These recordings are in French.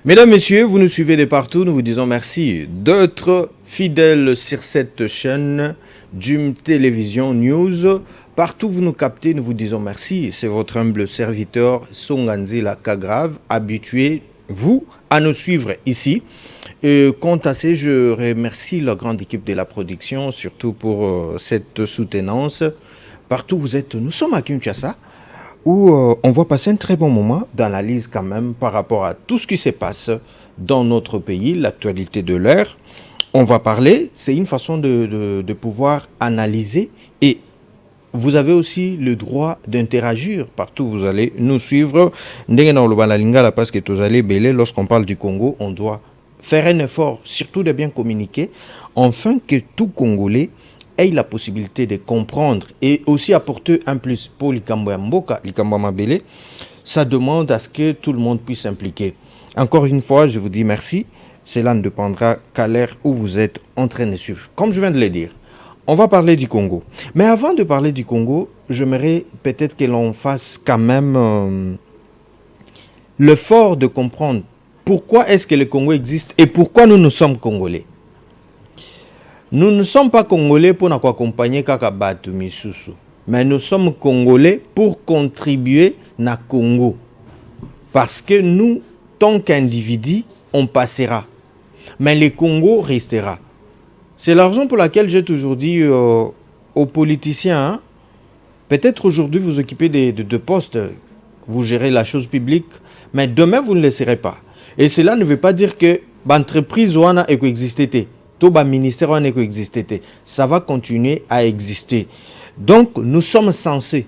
Mesdames, Messieurs, vous nous suivez de partout, nous vous disons merci d'être fidèles sur cette chaîne Jum Télévision News. Partout où vous nous captez, nous vous disons merci. C'est votre humble serviteur Songanzila Kagrave, habitué, vous, à nous suivre ici. Quant à ça, je remercie la grande équipe de la production, surtout pour cette soutenance. Partout où vous êtes, nous sommes à Kinshasa, où on va passer un très bon moment d'analyse quand même par rapport à tout ce qui se passe dans notre pays, l'actualité de l'heure. On va parler, c'est une façon de pouvoir analyser et vous avez aussi le droit d'interagir partout où vous allez nous suivre. Parce que vous allez belé, lorsqu'on parle du Congo, on doit faire un effort, surtout de bien communiquer, afin que tout Congolais ait la possibilité de comprendre et aussi apporter un plus pour l'Ikambo Mboka, l'Ikambo Mabele. Ça demande à ce que tout le monde puisse s'impliquer. Encore une fois, je vous dis merci. Cela ne dépendra qu'à l'ère où vous êtes en train de suivre. Comme je viens de le dire, on va parler du Congo. Mais avant de parler du Congo, j'aimerais peut-être que l'on fasse quand même l'effort de comprendre pourquoi est-ce que le Congo existe et pourquoi nous sommes Congolais. Nous ne sommes pas Congolais pour nous accompagner Kakabatu Misusu, mais nous sommes Congolais pour contribuer à Congo. Parce que nous, tant qu'individus, on passera. Mais le Congo restera. C'est la raison pour laquelle j'ai toujours dit aux politiciens, hein, peut-être aujourd'hui vous occupez de postes, vous gérez la chose publique, mais demain vous ne le serez pas. Et cela ne veut pas dire que l'entreprise wana existé, tout le ministère wana existé. Ça va continuer à exister. Donc nous sommes censés,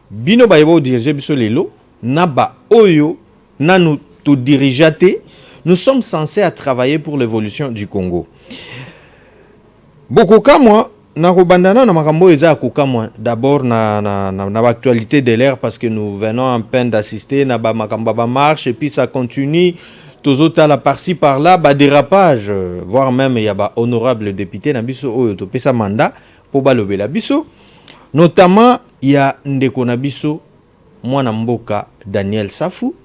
bino baïbo diriger biso lelo, naba oyo, nanu to dirigeate, nous sommes censés à travailler pour l'évolution du Congo. Beaucoup comme moi, na robandana na makambo eza kokamwa d'abord na l'actualité de l'ère parce que nous venons en peine d'assister na ba makambo ba marche et puis ça continue tozota la par-ci par-là ba dérapage voire même il y a ba honorable député na biso oyo to pesa mandat pour ba lobela biso notamment il y a ndeko na biso mwana mboka Daniel Safou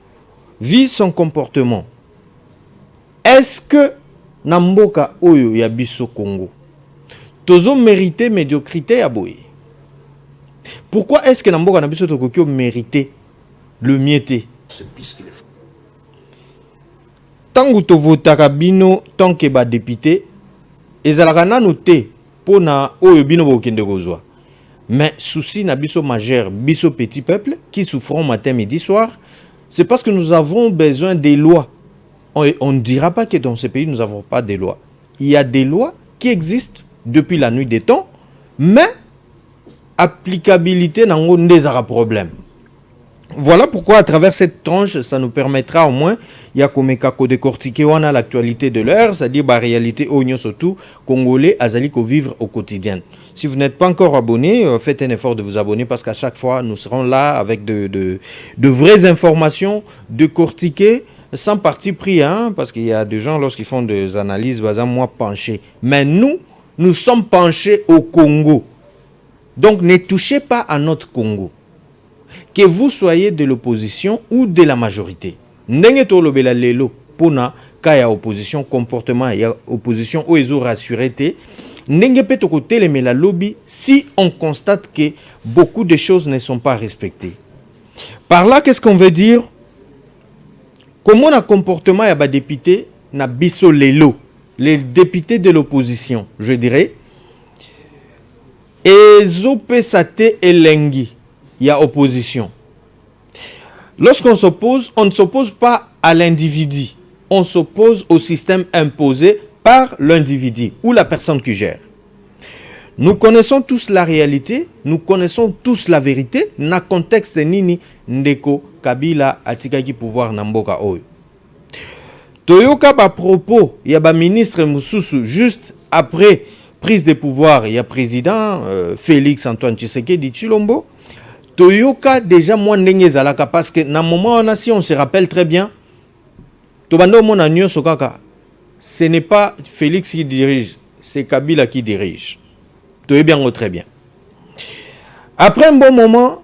vit son comportement. Est-ce que na mboka oyo ya biso Congo tozo mérité médiocrité à boy. Pourquoi est-ce que Namboka Nabiso Tokokyo mérité le miété? C'est plus qu'il est. Tant que tu votes bino, tant que ba député, ezalaka nanu te pona oyo bino bokende kozwa. Mais souci na biso majeur, biso petit peuple qui souffrons matin, midi, soir, c'est parce que nous avons besoin des lois. On ne dira pas que dans ce pays nous n'avons pas de lois. Il y a des lois qui existent depuis la nuit des temps, mais applicabilité n'a pas de problème. Voilà pourquoi à travers cette tranche, ça nous permettra au moins, il y a comme décortiquer on a l'actualité de l'heure, c'est-à-dire la réalité au surtout congolais azali ko vivre au quotidien. Si vous n'êtes pas encore abonné, faites un effort de vous abonner parce qu'à chaque fois nous serons là avec de vraies informations, décortiquer sans parti pris, hein, parce qu'il y a des gens lorsqu'ils font des analyses, moi penché. Mais nous sommes penchés au Congo. Donc ne touchez pas à notre Congo. Que vous soyez de l'opposition ou de la majorité. Ndenge to lobela lelo pona kaya opposition comportement ya opposition ou ezo rassurité. Ndenge pe to côté le mela lobby si on constate que beaucoup de choses ne sont pas respectées. Par là qu'est-ce qu'on veut dire? Comment un comportement ya ba député na biso lelo? Les députés de l'opposition, je dirais, Ezopesate Elengi, il y a opposition. Lorsqu'on s'oppose, on ne s'oppose pas à l'individu, on s'oppose au système imposé par l'individu ou la personne qui gère. Nous connaissons tous la réalité, nous connaissons tous la vérité, na contexte nini ndeko Kabila atikaki pouvoir na mboka oyo. Toyoka ba propos, il y a ba ministre Moussoussou juste après prise de pouvoir, il y a président Félix Antoine Tshisekedi Tshilombo. Toyoka déjà moins ndenge zalaka parce que na moment on a si on se rappelle très bien. Tobando mon anyo sokaka. Ce n'est pas Félix qui dirige, c'est Kabila qui dirige. Toyé bien très bien. Après un bon moment,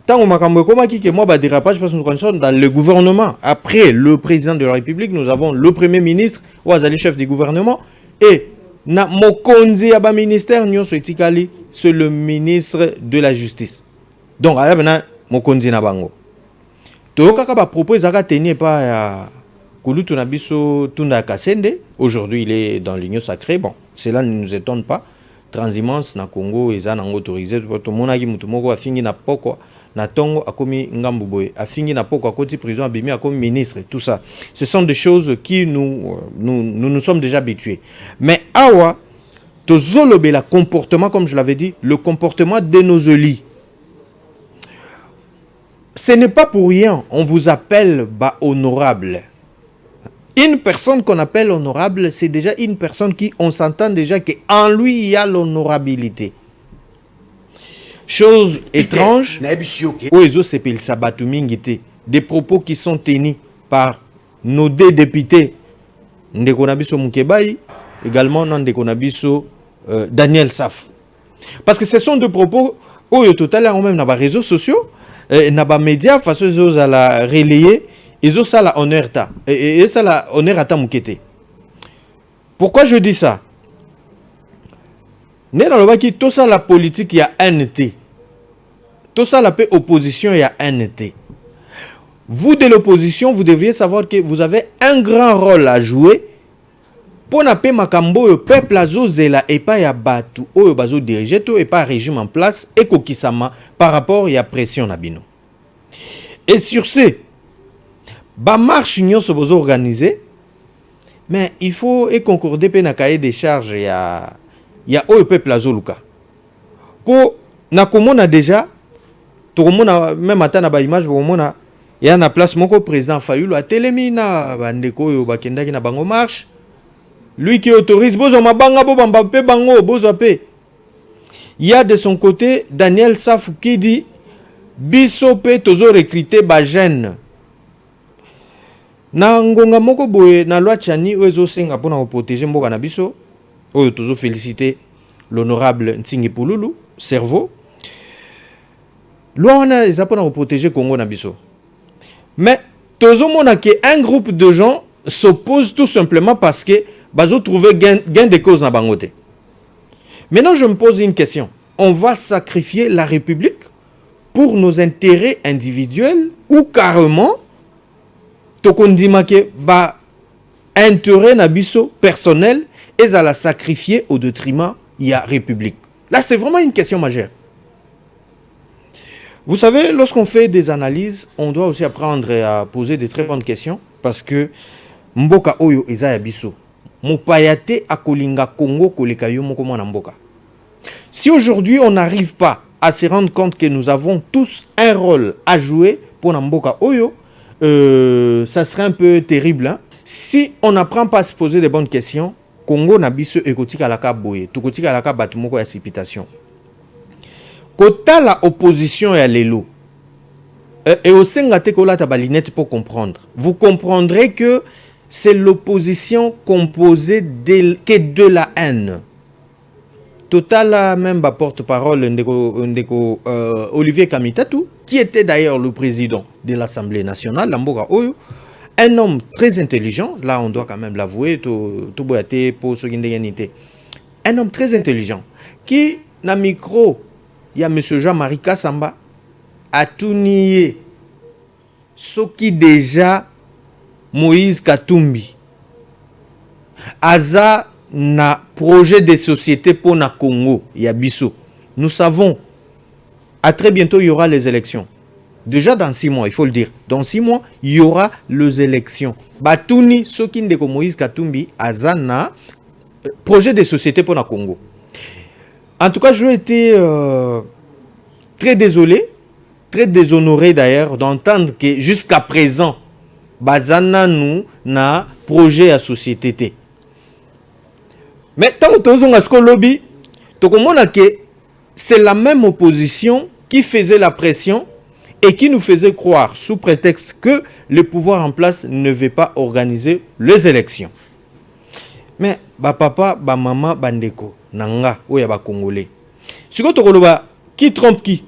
Tant makambo koma ki que moi ba dérapage parce que nous connaissons dans le gouvernement. Après le président de la République, nous avons le premier ministre, Ouazali chef du gouvernement et na mokonzi ya ba ministère nyonso etikali, c'est le ministre de la justice. Donc aya bana mokonzi na bango. To kaka ba propos ezaka tenir pas ya Kulutu na biso Tunda Kasende. Aujourd'hui, il est dans l'union sacrée. Bon, cela ne nous étonne pas. Transhumance na Congo eza nango autorisé. To monaki mutu moko afingi na poko na tongo akomi ngambu boye. Afingi na poko akoti prison abimi akomi ministre. Tout ça, ce sont des choses qui nous sommes déjà habitués. Mais awa tozolobe la comportement, comme je l'avais dit, le comportement de nos élites. Ce n'est pas pour rien, on vous appelle honorable. Une personne qu'on appelle honorable, c'est déjà une personne qui, on s'entend déjà qu'en lui, il y a l'honorabilité. Chose étrange, des propos qui sont tenus par nos deux députés, Ndekonabiso Mukebai, également Ndekonabiso Daniel Saf. Parce que ce sont deux propos, au total, même dans les réseaux sociaux, dans les médias, façon à la relayer. Ils ont ça la honneur ta et ça la honneur à ta mukete. Pourquoi je dis ça? Né dans le bas qui tout ça la politique il y a NT. Tout ça la paix opposition il y a NT. Vous de l'opposition, vous devriez savoir que vous avez un grand rôle à jouer pour na paix makambo le peuple azozela et pas ya batu o bazo diriger tout et pas régime en place et kokisama par rapport il y a pression na bino. Et sur ce ba marche union se besoin organiser, mais il faut concorder pe na cahier des charges ya o peuple azoluka. Pour na komona déjà to komona même atana ba image bo komona ya na place moko président Fayulu a telemi na bandeko yo bakendaki na bango marche. Lui qui autorise bozo mabanga bo bamba pe bango bozo pe. Il y a de son côté Daniel Saf qui dit biso pe tozo recruter ba jeune. Na ngonga moko boye na loi Tchani ozo senga pona protéger mboka na biso oyo tozo féliciter l'honorable Ntingi Pululu cerveau loi wana eza pona protéger Congo na biso mais tozo mona que un groupe de gens s'oppose tout simplement parce que bazo trouver gain de cause na bangote. Maintenant je me pose une question, on va sacrifier la République pour nos intérêts individuels ou carrément tokondima ke ba intérêt na biso personnel et à la sacrifier au détriment il y a République. Là c'est vraiment une question majeure. Vous savez, lorsqu'on fait des analyses, on doit aussi apprendre à poser de très bonnes questions parce que mboka oyo eza ya biso. Mopayate akolinga Congo koleka yo moko mwana mboka. Si aujourd'hui on n'arrive pas à se rendre compte que nous avons tous un rôle à jouer pour mboka oyo, ça serait un peu terrible. Hein? Si on n'apprend pas à se poser des bonnes questions, Congo na biso ekotika la ka boye, tokotika la ka batu moko ya sipitation. Kota la opposition ya lelo. Et au sengate kola ta balinette pour comprendre. Vous comprendrez que c'est l'opposition composée de la haine. Total même porte-parole ndeko Olivier Kamitatu, qui était d'ailleurs le président de l'Assemblée nationale, Lamboka Oyo, un homme très intelligent, là on doit quand même l'avouer, un homme très intelligent, qui, na micro, il y a M. Jean-Marie Kassamba, a tout nié, ce qui déjà Moïse Katumbi, Aza na projet de société pour na Congo, Yabiso. Nous savons, à très bientôt, il y aura les élections. Déjà dans 6 mois, il faut le dire. Dans 6 mois, il y aura les élections. Batouni, Sokin de Moïse Katumbi, Aza na projet de société pour na Congo. En tout cas, j'ai été très désolé, très déshonoré d'ailleurs, d'entendre que jusqu'à présent, Bazana nous na projet à société. Mais tant que nous avons lobby, c'est la même opposition qui faisait la pression et qui nous faisait croire, sous prétexte que le pouvoir en place ne veut pas organiser les élections. Mais papa, maman, bandeko, nanga, oya ba congolais. Si vous qui trompe qui?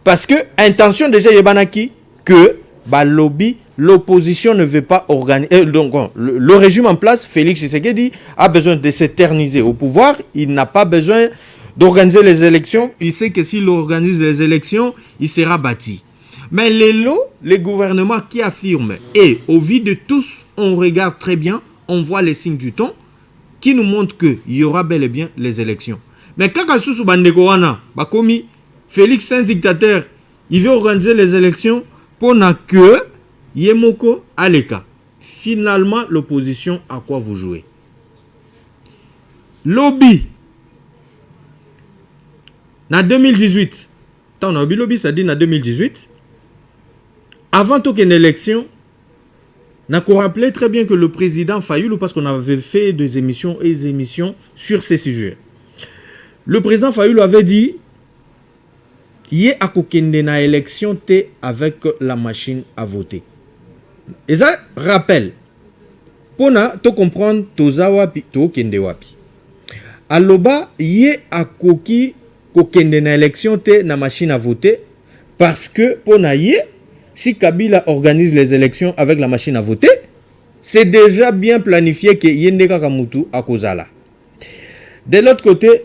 Parce que intention déjà yebanaki que bah lobby l'opposition ne veut pas organiser donc le régime en place Félix Tshisekedi a besoin de s'éterniser au pouvoir, il n'a pas besoin d'organiser les élections, il sait que s'il organise les élections, il sera bâti. Mais les gouvernements qui affirment et au vu de tous, on regarde très bien, on voit les signes du temps qui nous montrent qu'il y aura bel et bien les élections. Mais quand Kasusu Bandekowana, Bakomi, Félix, c'est un dictateur, il veut organiser les élections pour que Yemoko Aleka. Finalement, l'opposition, à quoi vous jouez? Lobby. En 2018, tant lobby, ça dit en 2018, avant toute une élection, on a rappelé très bien que le président Fayoulou, parce qu'on avait fait des émissions et des émissions sur ces sujets, le président Fayoulou avait dit il y a une élection avec la machine à voter. Et ça rappelle, pour nous comprendre, tozawapi, to kende wapi. Aloba, il y a une élection na machine à voter parce que pour nous, si Kabila organise les élections avec la machine à voter, c'est déjà bien planifié que Yendeka Kamutu à Kozala. De l'autre côté,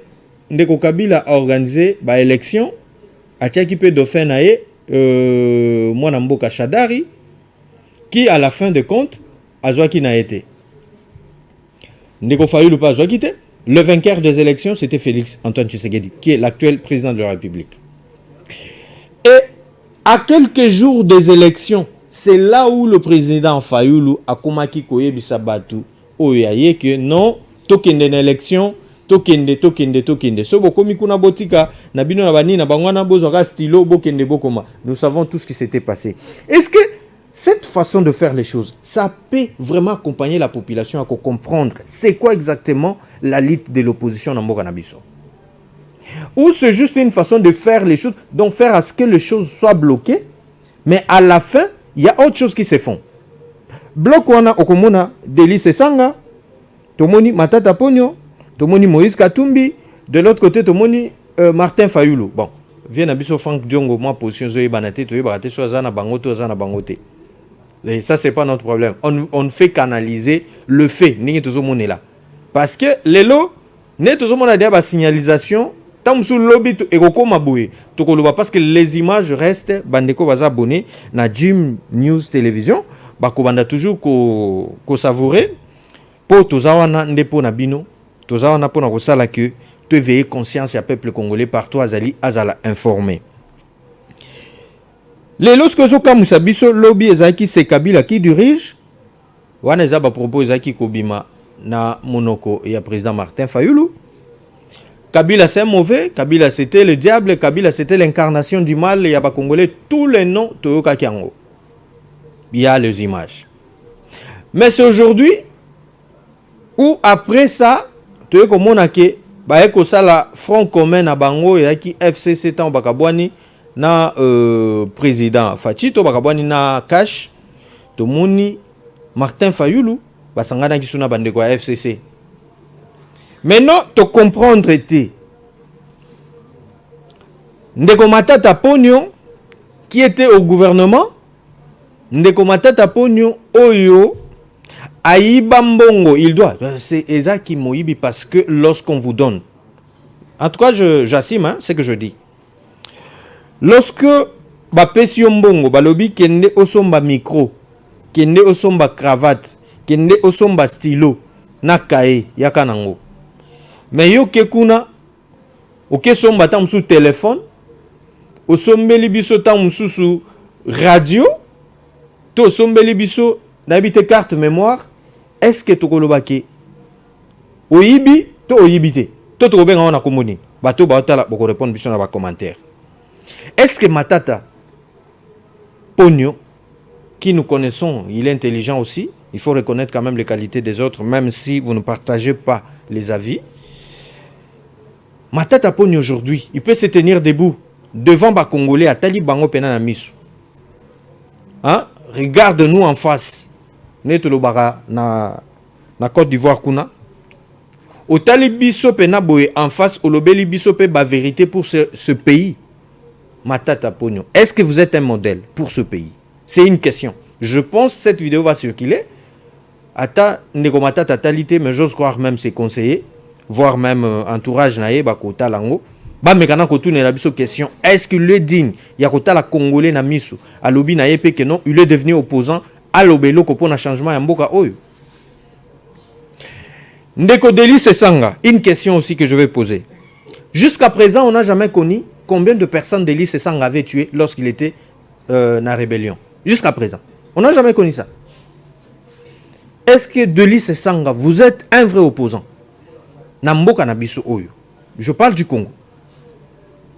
Ndeko Kabila a organisé l'élection à Tchakipe Dauphin Nae, Mwanamboka Shadari, qui à la fin de compte, a Zouaki n'a été. Ndeko Fayoulou pas Zouaki. Le vainqueur des élections, c'était Félix Antoine Tshisekedi, qui est l'actuel président de la République. Et à quelques jours des élections, c'est là où le président Fayoulou a komaki koye bisabatu oyaye que non, token d'élection, token de. Sobo komi kuna botika na bino na bani na bangwana bozoka stylo bokende bokoma. Nous savons tout ce qui s'était passé. Est-ce que cette façon de faire les choses, ça peut vraiment accompagner la population à comprendre c'est quoi exactement la lutte de l'opposition dans Mboka Nabiso? Ou c'est juste une façon de faire les choses, donc faire à ce que les choses soient bloquées, mais à la fin, il y a autre chose qui se font. Bloc wana okomona Delis Sanga, tomoni Matata Ponyo, tomoni Moïse Katumbi, de l'autre côté tomoni Martin Fayoulou. Bon, vient Nabiso Franck Diongo, moi position zoé banate, toye barate so azana bangote, azana bangote. Et ça, c'est pas notre problème. On fait canaliser le fait. Là. Parce que les lots, on a des signalisation. Parce que les images restent. Bandeko va abonner na Jim News Télévision. Bakobanda toujours ko savourer. Pour tozawana ndepo na bino. Tozawana pour na kosala que tu veiller conscience ya peuple congolais partout azali azala informé. Les lorsque Zoka Moussabiso lobby ezaki c'est Kabila qui dirige. Wana ezaba propos ezaki kobima na monoko ya président Martin Fayoulou. Kabila c'est mauvais, Kabila c'était le diable, Kabila c'était l'incarnation du mal, il y a pas congolais tous les noms Toyoka Kiango. Il y a les images. Mais c'est aujourd'hui ou après ça Toyoko monake ba eko sala front commun na bango ya ki FCC tan bakabwani na président Fachito bakabwani na Cash tomoni Martin Fayoulou basangana kisuna bandeko ya FCC. Maintenant te comprendre été Ndeko Matata Pognon qui était au gouvernement, Ndeko Matata Pognon oyo Aïba Mbongo, il doit, c'est Ezaki Moïbi parce que lorsqu'on vous donne, en tout cas j'assume ce que je dis. Lorsque bapesi Mbongo, balobi kende osomba micro, kende osomba cravate, kende osomba stylo, na kae yakanango. Mais yo kekuna, oke somba tam sous téléphone, osombeli biso tam sous radio, to osombeli biso n'habite carte mémoire. Est-ce que tu kolobaki oyibi to oyibite to to benga na komoni bato ba tala boko répondre biso na ba commentaire. Est-ce que Matata Pognon qui nous connaissons, il est intelligent aussi, il faut reconnaître quand même les qualités des autres même si vous ne partagez pas les avis. Matata Pognon aujourd'hui, il peut se tenir debout devant ba Congolais à tali bango pena na misu. Hein? Regarde-nous en face. Netolobara na Côte d'Ivoire kuna. Otali biso pena boye en face olobeli biso pe ba vérité pour ce pays. Matata Pogno, est-ce que vous êtes un modèle pour ce pays? C'est une question. Je pense que cette vidéo va circuler. Ata Ndeko Matata talité, mais j'ose croire même ses conseillers, voire même entourage naé, bakota lango. Ba mekana kotoune la biso question, est-ce qu'il est digne? Yakota la Congolais na misu, alobi na yepe que non, il est devenu opposant à l'obélo pour un changement ya mboka oyo. Ndeko Delis Sanga, une question aussi que je vais poser. Jusqu'à présent, on n'a jamais connu combien de personnes Delis Sanga avait tué lorsqu'il était dans la rébellion. Jusqu'à présent. On n'a jamais connu ça. Est-ce que Delis Sanga, vous êtes un vrai opposant? Namboka Nabiso Oyo. Je parle du Congo.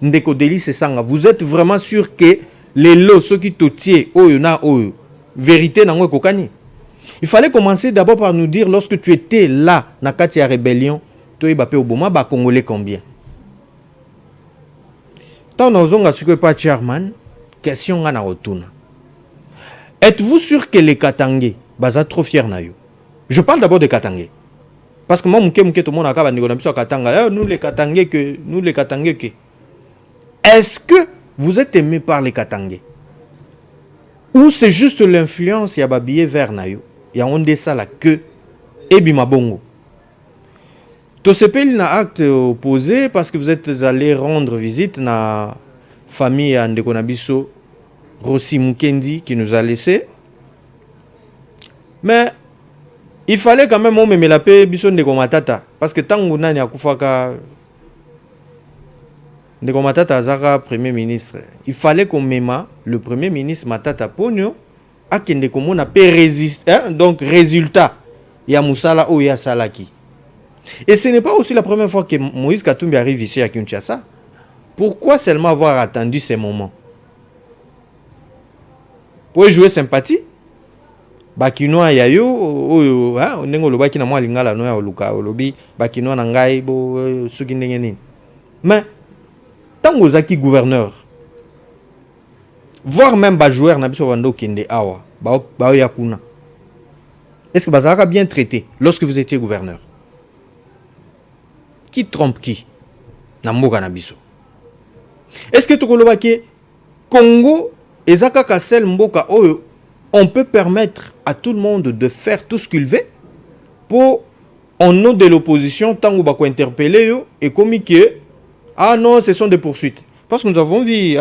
Ndeko Delis Sanga, vous êtes vraiment sûr que les lots, ceux qui totier Oyo na Oyo, vérité n'a pas kokani? Il fallait commencer d'abord par nous dire, lorsque tu étais là, na kati ya rébellion, toi Ibapé Oboma, ba Congolais combien? Tant nous avons assuré pas chairman, question à na retourne. Êtes-vous sûr que les Katangais, baza trop fiers na yo? Je parle d'abord des Katangais. Parce que moi, tout le monde a dit Katanga, nous les Katangais que. Est-ce que vous êtes aimé par les Katangais? Ou c'est juste l'influence, il y a babillé vers Nayo, il y a on de ça là que, et bimabongo. Tout ce pays n'a acte opposé parce que vous êtes allé rendre visite à la famille Ndeko Nabiso, Rossi Mukendi, qui nous a laissé. Mais il fallait quand même me la paix Bison Ndeko Matata. Parce que tant qu'on a Kufaka Ndeko Matata Azara, Premier ministre, il fallait qu'on mette le Premier ministre Matata Pogno à qui Ndeko Mona peut résister. Donc, résultat, il y a Moussala ou il y a Salaki. Et ce n'est pas aussi la première fois que Moïse Katumbi arrive ici à Kinshasa. Pourquoi seulement avoir attendu ces moments? Pour jouer sympathie? Bakinoa yayo oyo ndenge lobaki na mwa lingala no ya oluka olobi bakinoa na ngai bo suki ndenge nini. Mais tango ozaki gouverneur, voire même ba joueur na biso bando kende awa ba yakuna. Est-ce que bazaka bien traité lorsque vous étiez gouverneur? Qui trompe qui? Na mboka na biso. Est-ce que tokolobaki Congo ezaka kasel mboka oyo on peut permettre à tout le monde de faire tout ce qu'il veut pour, en nom de l'opposition, tant qu'on va interpeller et comme que ah non, ce sont des poursuites. Parce que nous avons vu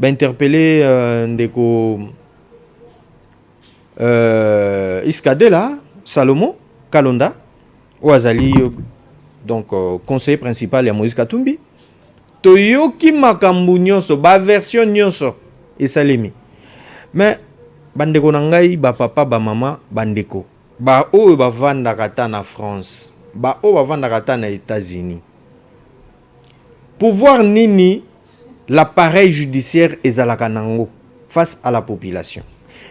interpeller Ndeko Iskadela, Salomon, Kalonda, Ouazali, donc conseiller principal de Moïse Katumbi. Toyoki makambu nyonso, ba version nyonso et salemi. Mais bandeko nangai ba papa ba mama bandeko ba oyo ba vanda kata na France ba oyo ba vanda kata na États-Unis pouvoir nini l'appareil judiciaire ezalaka nango face à la population.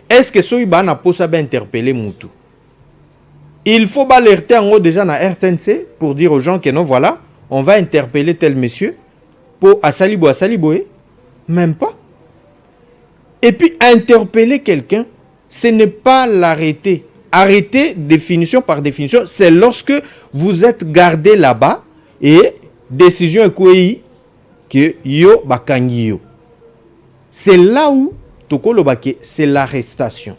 Est-ce que soy ba na posa ba interpeller mutu? Il faut ba alerter en haut déjà na RTNC pour dire aux gens que non, voilà, on va interpeller tel monsieur pour asalibo même pas. Et puis, interpeller quelqu'un, ce n'est pas l'arrêter. Arrêter, définition par définition, c'est lorsque vous êtes gardé là-bas et décision est que yo bakangi yo. C'est là où c'est l'arrestation.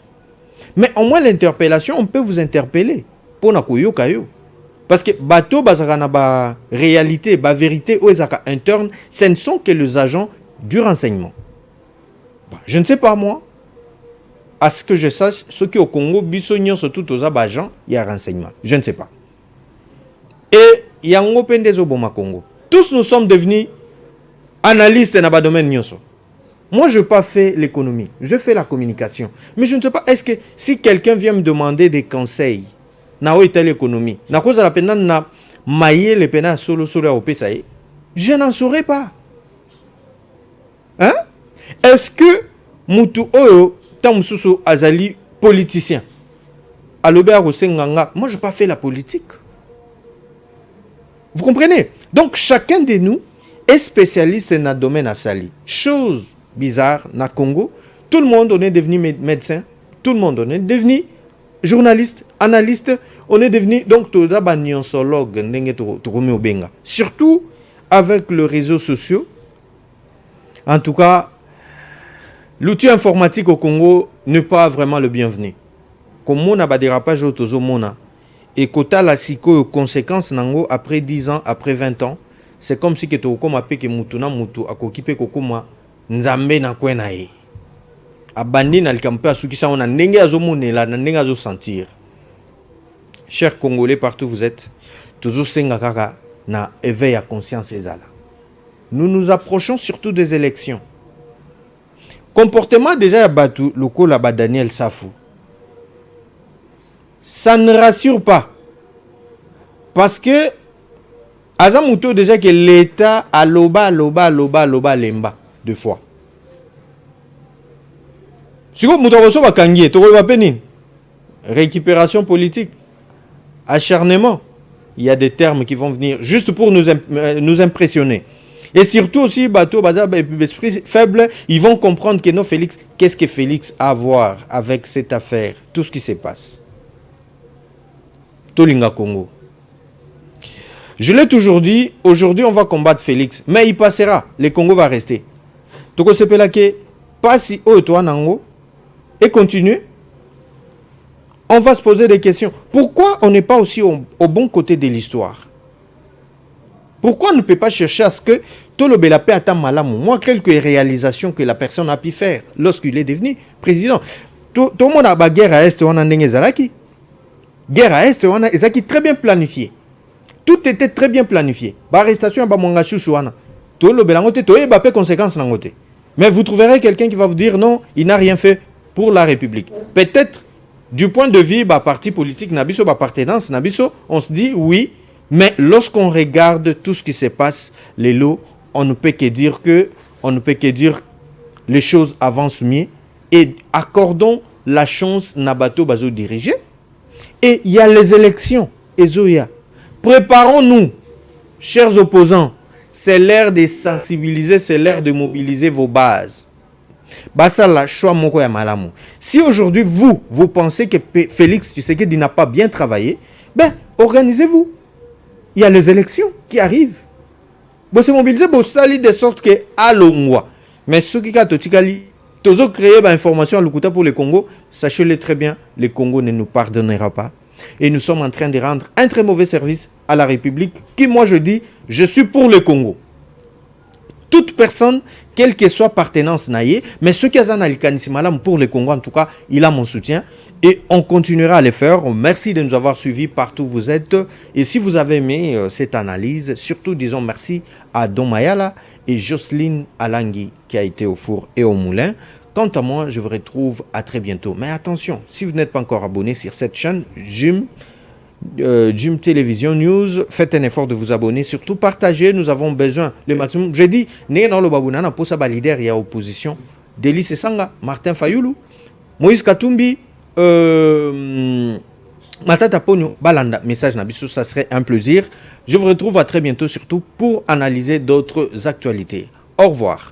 Mais au moins l'interpellation, on peut vous interpeller pour na koyo kayo. Parce que bateau bazakana ba réalité, ba vérité ou ezaka interne, ce ne sont que les agents du renseignement. Je ne sais pas moi. À ce que je sache, ceux qui au Congo, bisognon surtout aux agents, il y a renseignement. Je ne sais pas. Et il y a un open des Obama Congo. Tous nous sommes devenus analystes dans le domaine nyonso. Moi, je n'ai pas fait l'économie. Je fais la communication. Mais je ne sais pas, est-ce que si quelqu'un vient me demander des conseils, na où l'économie, na cause de la peine, na maillé les peines solo au PSAE, je n'en saurais pas. Hein? Est-ce que Moutou Oyo, Tamususu Azali, politicien, Alobert Osenganga, moi je n'ai pas fait la politique. Vous comprenez? Donc chacun de nous est spécialiste dans le domaine à Sali. Chose bizarre, na Congo, tout le monde on est devenu médecin, tout le monde on est devenu journaliste, analyste, on est devenu donc tout d'abord nyonsologue, surtout avec les réseaux sociaux. En tout cas, l'outil informatique au Congo n'est pas vraiment le bienvenu. Comme on a des dérapages autour mona et kota la siko conséquences nango après 10 ans, après 20 ans, c'est comme si que to koma pe ke mutu na mutu akokipe kokoma nzambe na kwena e. Abandi na likampe asukisa on a ndenge azomonela na ndenge azo sentir. Chers Congolais partout vous êtes, toujours senga kaka na éveil à conscience ezala. Nous nous approchons surtout des élections. Comportement déjà ya batu loko la ba Daniel Safou. Ça ne rassure pas. Parce que Azamuto déjà que l'État a loba lemba deux fois. Si vous avez récupération politique, acharnement, il y a des termes qui vont venir juste pour nous impressionner. Et surtout aussi, bateau, bazar, esprit faible, ils vont comprendre que non, Félix, qu'est-ce que Félix a à voir avec cette affaire, tout ce qui se passe. Tolinga Congo. Je l'ai toujours dit, aujourd'hui on va combattre Félix, mais il passera, le Congo va rester. Toko sepelake, passi au toi nango, et continuer. On va se poser des questions. Pourquoi on n'est pas aussi au bon côté de l'histoire? Pourquoi on ne peut pas chercher à ce que tout le Belape attend malamou? Moi, quelques réalisations que la personne a pu faire lorsqu'il est devenu président. Tout le monde a la guerre à Est, on a Ndengezalaki. Guerre à Est, on a Ezaki très bien planifié. Tout était très bien planifié. L'arrestation à Bamongachouchouana. Tout le Belangote, tout est bappé conséquence nangote. Mais vous trouverez quelqu'un qui va vous dire non, il n'a rien fait pour la République. Peut-être, du point de vue parti politique, Nabiso, appartenance, Nabiso, on se dit oui, mais lorsqu'on regarde tout ce qui se passe, les lots, on ne peut que dire que les choses avancent mieux et accordons la chance Nabato Bazo diriger. Et il y a les élections. Ezoya. Préparons-nous, chers opposants. C'est l'heure de sensibiliser, c'est l'heure de mobiliser vos bases. Basala, choix moko ya malamu. Si aujourd'hui vous pensez que Félix Tshisekedi n'a pas bien travaillé, ben organisez-vous. Il y a les élections qui arrivent. Vous se mobilisez pour salir de sorte que à l'ongwa. Mais ceux qui ont créé l'information à l'Ukuta pour le Congo, sachez-le très bien, le Congo ne nous pardonnera pas. Et nous sommes en train de rendre un très mauvais service à la République, qui moi je dis, je suis pour le Congo. Toute personne, quelle que soit appartenance naïe, mais ceux qui ont pour le Congo, en tout cas, il a mon soutien. Et on continuera à le faire. Merci de nous avoir suivis partout où vous êtes. Et si vous avez aimé cette analyse, surtout disons merci à Don Mayala et Jocelyne Alangui qui a été au four et au moulin. Quant à moi, je vous retrouve à très bientôt. Mais attention, si vous n'êtes pas encore abonné sur cette chaîne, Jum Télévision News, faites un effort de vous abonner. Surtout partagez, nous avons besoin le maximum. J'ai dit, dans le babunana pour sa leader, il y a opposition. Délice Sanga, Martin Fayoulou, Moïse Katumbi, Matata Ponyo, Balanda. Message Nabiso, ça serait un plaisir. Je vous retrouve à très bientôt, surtout pour analyser d'autres actualités. Au revoir.